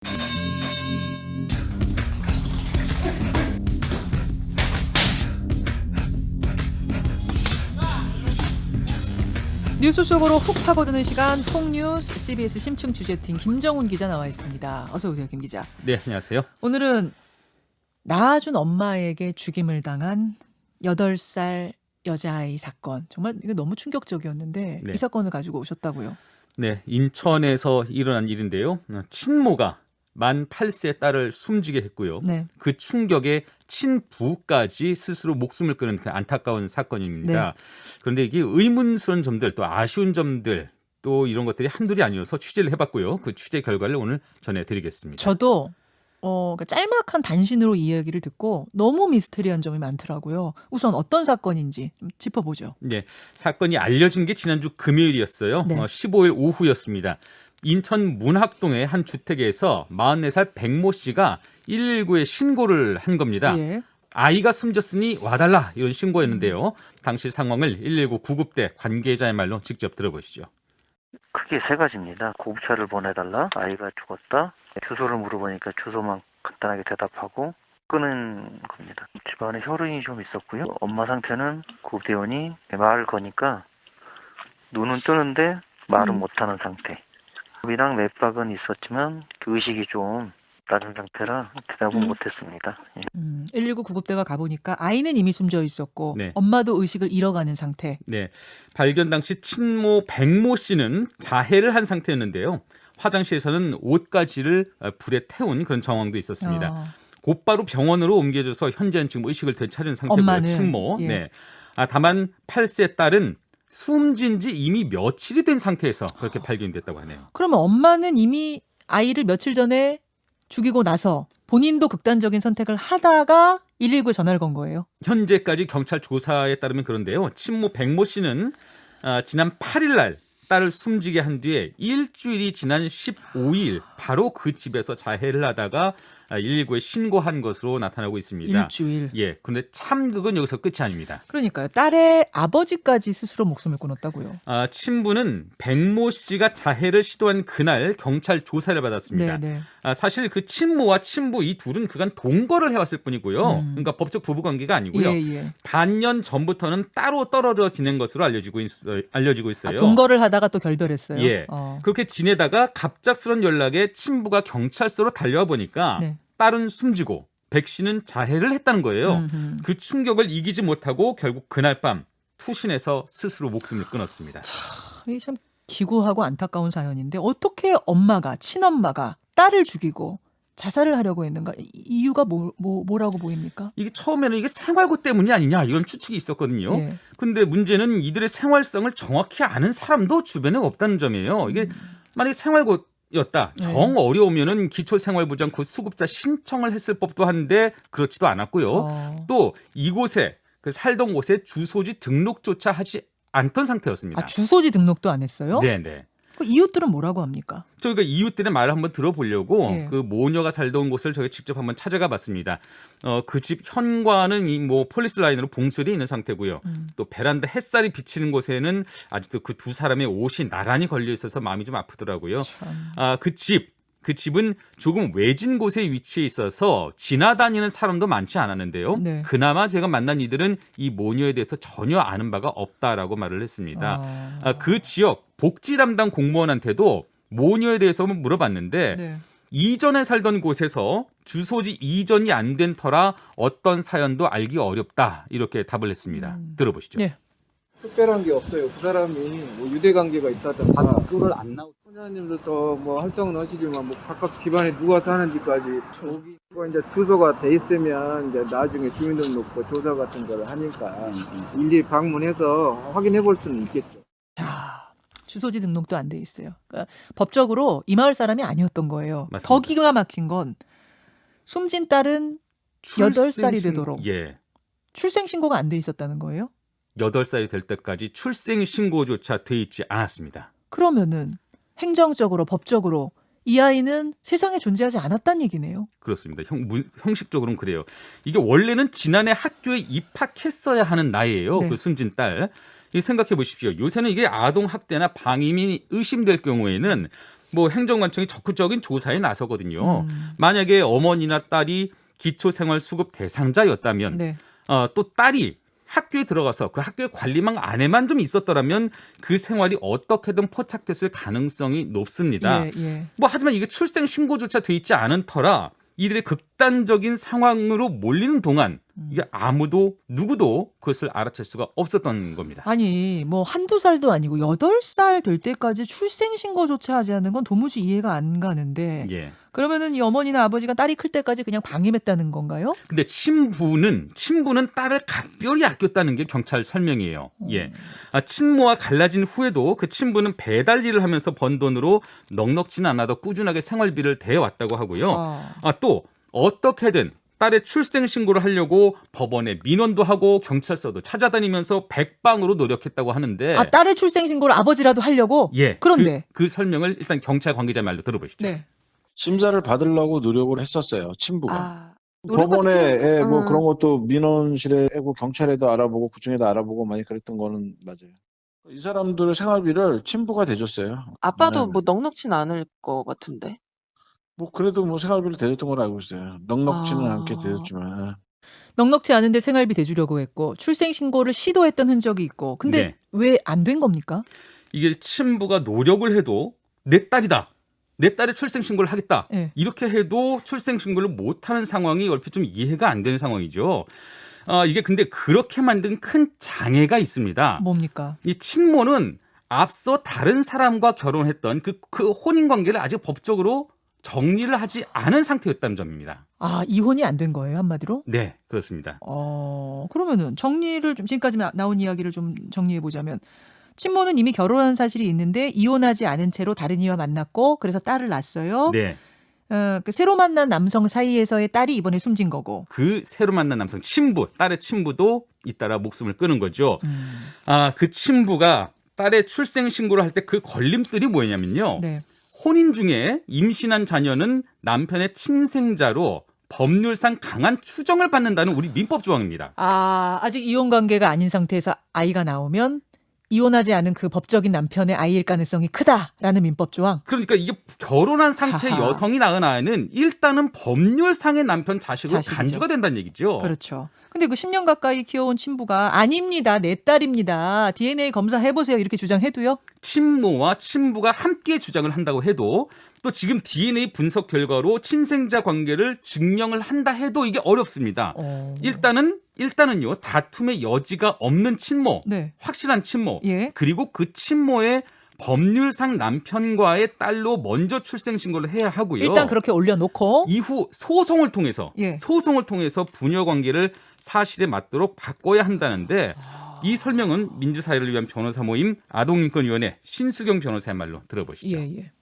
뉴스 속으로 훅 파고드는 시간 톡뉴스 CBS 심층 취재팀 김정훈 기자 나와 있습니다. 어서 오세요, 김 기자. 네, 안녕하세요. 오늘은 낳아준 엄마에게 죽임을 당한 8살 여자아이 사건. 정말 이게 너무 충격적이었는데 네. 이 사건을 가지고 오셨다고요. 네, 인천에서 일어난 일인데요. 친모가 만 8세 딸을 숨지게 했고요. 네. 그 충격에 친부까지 스스로 목숨을 끊은 그 안타까운 사건입니다. 네. 그런데 이게 의문스러운 점들, 또 아쉬운 점들, 또 이런 것들이 한둘이 아니어서 취재를 해봤고요. 그 취재 결과를 오늘 전해드리겠습니다. 저도 그러니까 짤막한 단신으로 이야기를 듣고 너무 미스테리한 점이 많더라고요. 우선 어떤 사건인지 좀 짚어보죠. 네, 사건이 알려진 게 지난주 금요일이었어요. 네. 15일 오후였습니다. 인천 문학동의 한 주택에서 44살 백모 씨가 119에 신고를 한 겁니다. 예. 아이가 숨졌으니 와달라 이런 신고였는데요. 당시 상황을 119 구급대 관계자의 말로 직접 들어보시죠. 크게 세 가지입니다. 구급차를 보내달라, 아이가 죽었다, 주소를 물어보니까 주소만 간단하게 대답하고 끄는 겁니다. 집안에 혈흔이 좀 있었고요. 엄마 상태는 구급대원이 말을 거니까 눈은 뜨는데 말은 못하는 상태. 이랑 맥박은 있었지만 그 의식이 좀 낮은 상태라 대답은 못했습니다. 119 구급대가 가보니까 아이는 이미 숨져 있었고 네. 엄마도 의식을 잃어가는 상태. 네, 발견 당시 친모 백모 씨는 자해를 한 상태였는데요. 화장실에서는 옷가지를 불에 태운 그런 정황도 있었습니다. 곧바로 병원으로 옮겨져서 현재는 지금 의식을 되찾은 상태고요. 엄마는, 친모. 예. 네. 다만 8세 딸은 숨진 지 이미 며칠이 된 상태에서 그렇게 발견됐다고 하네요. 그러면 엄마는 이미 아이를 며칠 전에 죽이고 나서 본인도 극단적인 선택을 하다가 119에 전화를 건 거예요. 현재까지 경찰 조사에 따르면 그런데요. 친모 백모 씨는 지난 8일 날 딸을 숨지게 한 뒤에 일주일이 지난 15일 바로 그 집에서 자해를 하다가 119에 신고한 것으로 나타나고 있습니다. 일주일. 예, 그런데 참극은 여기서 끝이 아닙니다. 그러니까요. 딸의 아버지까지 스스로 목숨을 끊었다고요. 친부는 백모 씨가 자해를 시도한 그날 경찰 조사를 받았습니다. 네. 사실 그 친모와 친부 이 둘은 그간 동거를 해왔을 뿐이고요. 그러니까 법적 부부관계가 아니고요. 예. 반년 전부터는 따로 떨어져 지낸 것으로 알려지고 있어요. 동거를 하다가 또 결별했어요. 예. 그렇게 지내다가 갑작스런 연락에 친부가 경찰서로 달려와 보니까 네. 딸은 숨지고 백 씨는 자해를 했다는 거예요. 그 충격을 이기지 못하고 결국 그날 밤 투신해서 스스로 목숨을 끊었습니다. 이게 참 기구하고 안타까운 사연인데 어떻게 엄마가 친엄마가 딸을 죽이고 자살을 하려고 했는가? 이유가 뭐라고 보입니까? 이게 처음에는 이게 생활고 때문이 아니냐 이런 추측이 있었거든요. 예. 근데 문제는 이들의 생활성을 정확히 아는 사람도 주변에 없다는 점이에요. 이게 만약에 생활고였다. 정 어려우면은 기초생활보장 수급자 신청을 했을 법도 한데 그렇지도 않았고요. 또 이곳에 그 살던 곳에 주소지 등록조차 하지 않던 상태였습니다. 주소지 등록도 안 했어요? 네네. 그 이웃들은 뭐라고 합니까? 저희가 이웃들의 말을 한번 들어보려고 예. 그 모녀가 살던 곳을 저희가 직접 한번 찾아가 봤습니다. 그 집 현관은 폴리스 라인으로 봉쇄되어 있는 상태고요. 또 베란다 햇살이 비치는 곳에는 아직도 그 두 사람의 옷이 나란히 걸려 있어서 마음이 좀 아프더라고요. 그 집은 조금 외진 곳에 위치해 있어서 지나다니는 사람도 많지 않았는데요. 네. 그나마 제가 만난 이들은 이 모녀에 대해서 전혀 아는 바가 없다라고 말을 했습니다. 그 지역 복지 담당 공무원한테도 모녀에 대해서 물어봤는데 네. 이전에 살던 곳에서 주소지 이전이 안 된 터라 어떤 사연도 알기 어렵다 이렇게 답을 했습니다. 들어보시죠. 네. 특별한 게 없어요. 그 사람이 뭐 유대 관계가 있다든가 밖으로 안 나오. 소장님도 더 뭐 활동은 하시지만 뭐 각각 집안에 누가 사는지까지 저기 이제 주소가 돼 있으면 이제 나중에 주민등록부 조사 같은 거를 하니까 일일이 방문해서 확인해 볼 수는 있겠죠. 자, 주소지 등록도 안 돼 있어요. 그러니까 법적으로 이 마을 사람이 아니었던 거예요. 맞습니다. 더 기가 막힌 건 숨진 딸은 8살이 되도록 예. 출생 신고가 안 돼 있었다는 거예요. 8살이 될 때까지 출생 신고조차 돼 있지 않았습니다. 그러면은 행정적으로 법적으로 이 아이는 세상에 존재하지 않았다는 얘기네요. 그렇습니다. 형식적으로는 그래요. 이게 원래는 지난해 학교에 입학했어야 하는 나이예요. 네. 그 숨진 딸. 생각해 보십시오. 요새는 이게 아동 학대나 방임이 의심될 경우에는 뭐 행정관청이 적극적인 조사에 나서거든요. 음. 만약에 어머니나 딸이 기초생활수급 대상자였다면 네. 또 딸이 학교에 들어가서 그 학교의 관리망 안에만 좀 있었더라면 그 생활이 어떻게든 포착됐을 가능성이 높습니다. 예, 예. 뭐 하지만 이게 출생 신고조차 돼 있지 않은 터라 이들의 극단적인 상황으로 몰리는 동안 이게 아무도 누구도 그것을 알아챌 수가 없었던 겁니다. 아니 뭐 한두 살도 아니고 8살 될 때까지 출생신고조차 하지 않는 건 도무지 이해가 안 가는데 예. 그러면은 이 어머니나 아버지가 딸이 클 때까지 그냥 방임했다는 건가요? 근데 친부는 딸을 각별히 아꼈다는 게 경찰 설명이에요. 예. 친모와 갈라진 후에도 그 친부는 배달 일을 하면서 번 돈으로 넉넉지는 않아도 꾸준하게 생활비를 대왔다고 하고요. 또 어떻게든 딸의 출생 신고를 하려고 법원에 민원도 하고 경찰서도 찾아다니면서 백방으로 노력했다고 하는데 딸의 출생신고를 아버지라도 하려고? 예. 그런데 그 설명을 일단 경찰 관계자 말로 들어보시죠. 네. 심사를 받으려고 노력을 했었어요. 친부가. 아, 법원에 뭐 음. 그런 것도 민원실에 경찰에도 알아보고 구청에도 알아보고 많이 그랬던 거는 맞아요. 이 사람들의 생활비를 친부가 대줬어요. 아빠도 네. 뭐 넉넉진 않을 것 같은데. 뭐 그래도 뭐 생활비를 대줬던 걸로 알고 있어요. 넉넉지는 아. 않게 대줬지만. 넉넉지 않은데 생활비 대주려고 했고 출생신고를 시도했던 흔적이 있고 근데 네. 왜 안 된 겁니까? 이게 친부가 노력을 해도 내 딸이다. 내 딸의 출생 신고를 하겠다. 네. 이렇게 해도 출생 신고를 못하는 상황이 얼핏 좀 이해가 안 되는 상황이죠. 이게 근데 그렇게 만든 큰 장애가 있습니다. 뭡니까? 이 친모는 앞서 다른 사람과 결혼했던 그 혼인 관계를 아직 법적으로 정리를 하지 않은 상태였다는 점입니다. 이혼이 안 된 거예요, 한마디로? 네, 그렇습니다. 그러면은 정리를 좀 지금까지 나온 이야기를 좀 정리해 보자면 친모는 이미 결혼한 사실이 있는데 이혼하지 않은 채로 다른 이와 만났고 그래서 딸을 낳았어요. 네, 그 새로 만난 남성 사이에서의 딸이 이번에 숨진 거고. 그 새로 만난 남성 친부, 딸의 친부도 잇따라 목숨을 끊은 거죠. 그 친부가 딸의 출생 신고를 할 때 그 걸림돌이 뭐냐면요. 네. 혼인 중에 임신한 자녀는 남편의 친생자로 법률상 강한 추정을 받는다는 우리 민법 조항입니다. 아직 이혼 관계가 아닌 상태에서 아이가 나오면 이혼하지 않은 그 법적인 남편의 아이일 가능성이 크다라는 민법 조항. 그러니까 이게 결혼한 상태 하하. 여성이 낳은 아이는 일단은 법률상의 남편 자식으로 자식이죠. 간주가 된다는 얘기죠. 그렇죠. 근데 그 10년 가까이 키워온 친부가 아닙니다. 내 딸입니다. DNA 검사해보세요. 이렇게 주장해도요? 친모와 친부가 함께 주장을 한다고 해도 또 지금 DNA 분석 결과로 친생자 관계를 증명을 한다 해도 이게 어렵습니다. 일단은요 다툼의 여지가 없는 친모, 네. 확실한 친모, 예. 그리고 그 친모의 법률상 남편과의 딸로 먼저 출생 신고를 해야 하고요. 일단 그렇게 올려놓고 이후 소송을 통해서 예. 부녀 관계를 사실에 맞도록 바꿔야 한다는데 이 설명은 민주사회를 위한 변호사 모임 아동인권위원회 신수경 변호사의 말로 들어보시죠. 예.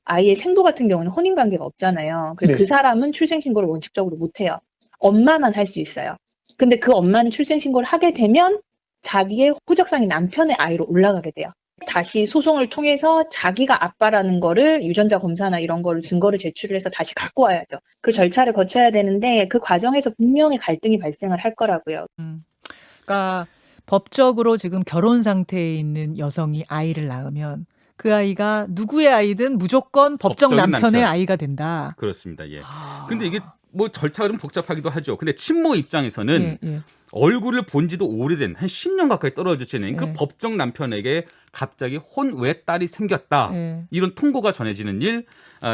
아이의 생부 같은 경우는 혼인 관계가 없잖아요. 그래서 네. 그 사람은 출생신고를 원칙적으로 못해요. 엄마만 할 수 있어요. 근데 그 엄마는 출생신고를 하게 되면 자기의 호적상의 남편의 아이로 올라가게 돼요. 다시 소송을 통해서 자기가 아빠라는 거를 유전자 검사나 이런 거를 증거를 제출을 해서 다시 갖고 와야죠. 그 절차를 거쳐야 되는데 그 과정에서 분명히 갈등이 발생을 할 거라고요. 그러니까 법적으로 지금 결혼 상태에 있는 여성이 아이를 낳으면 그 아이가 누구의 아이든 무조건 법적 법적인 남편의 남편. 아이가 된다. 그렇습니다. 예. 근데 이게 뭐 절차가 좀 복잡하기도 하죠. 근데 친모 입장에서는 예. 얼굴을 본 지도 오래된 한 10년 가까이 떨어져 지낸 그 예. 법정 남편에게 갑자기 혼외딸이 생겼다. 예. 이런 통보가 전해지는 일,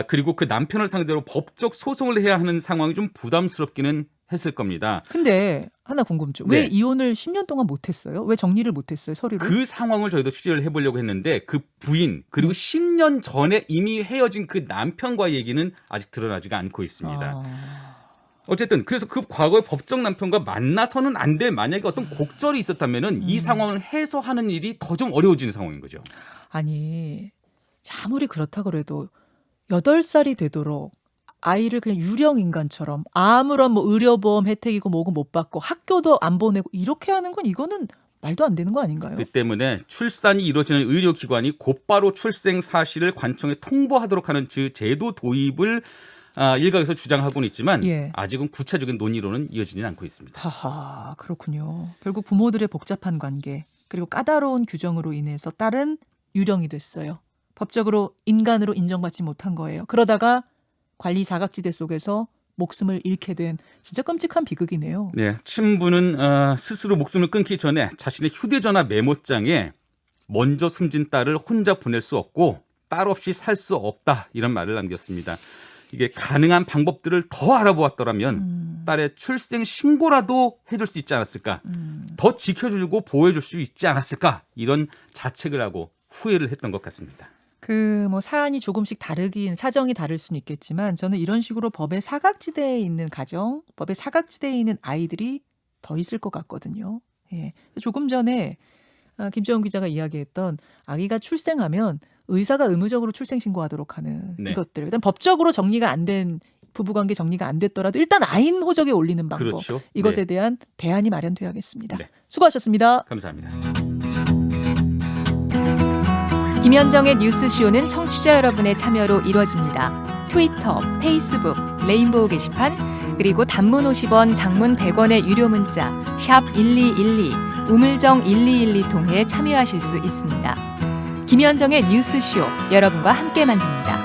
그리고 그 남편을 상대로 법적 소송을 해야 하는 상황이 좀 부담스럽기는 했을 겁니다. 근데 하나 궁금증. 왜 네. 이혼을 10년 동안 못했어요? 왜 정리를 못했어요? 서류를? 그 상황을 저희도 취재를 해보려고 했는데 그 부인 그리고 10년 전에 이미 헤어진 그 남편과의 얘기는 아직 드러나지가 않고 있습니다. 어쨌든 그래서 그 과거의 법정 남편과 만나서는 안 될 만약에 어떤 곡절이 있었다면은 이 상황을 해소하는 일이 더 좀 어려워지는 상황인 거죠. 아니 아무리 그렇다 그래도 8살이 되도록 아이를 그냥 유령 인간처럼 아무런 뭐 의료보험 혜택이고 뭐고 못 받고 학교도 안 보내고 이렇게 하는 건 이거는 말도 안 되는 거 아닌가요? 그 때문에 출산이 이루어지는 의료기관이 곧바로 출생 사실을 관청에 통보하도록 하는 제도 도입을 일각에서 주장하고는 있지만 예. 아직은 구체적인 논의로는 이어지지는 않고 있습니다. 하하, 그렇군요. 결국 부모들의 복잡한 관계 그리고 까다로운 규정으로 인해서 딸은 유령이 됐어요. 법적으로 인간으로 인정받지 못한 거예요. 그러다가 관리 사각지대 속에서 목숨을 잃게 된 진짜 끔찍한 비극이네요. 네, 친부는 스스로 목숨을 끊기 전에 자신의 휴대전화 메모장에 먼저 숨진 딸을 혼자 보낼 수 없고 딸 없이 살 수 없다 이런 말을 남겼습니다. 이게 가능한 방법들을 더 알아보았더라면 딸의 출생 신고라도 해줄 수 있지 않았을까, 더 지켜주고 보호해줄 수 있지 않았을까, 이런 자책을 하고 후회를 했던 것 같습니다. 그 뭐 사안이 조금씩 다르긴 사정이 다를 수는 있겠지만 저는 이런 식으로 법의 사각지대에 있는 가정, 법의 사각지대에 있는 아이들이 더 있을 것 같거든요. 예. 조금 전에 김정은 기자가 이야기했던 아기가 출생하면 의사가 의무적으로 출생 신고하도록 하는 네. 이것들. 일단 법적으로 정리가 안 된 부부관계 정리가 안 됐더라도 일단 아인 호적에 올리는 방법. 그렇죠. 이것에 네. 대한 대안이 마련돼야겠습니다. 네. 수고하셨습니다. 감사합니다. 김현정의 뉴스쇼는 청취자 여러분의 참여로 이루어집니다. 트위터, 페이스북, 레인보우 게시판, 그리고 단문 50원, 장문 100원의 유료 문자 샵 1212, 우물정 1212 통해 참여하실 수 있습니다. 김현정의 뉴스쇼, 여러분과 함께 만듭니다.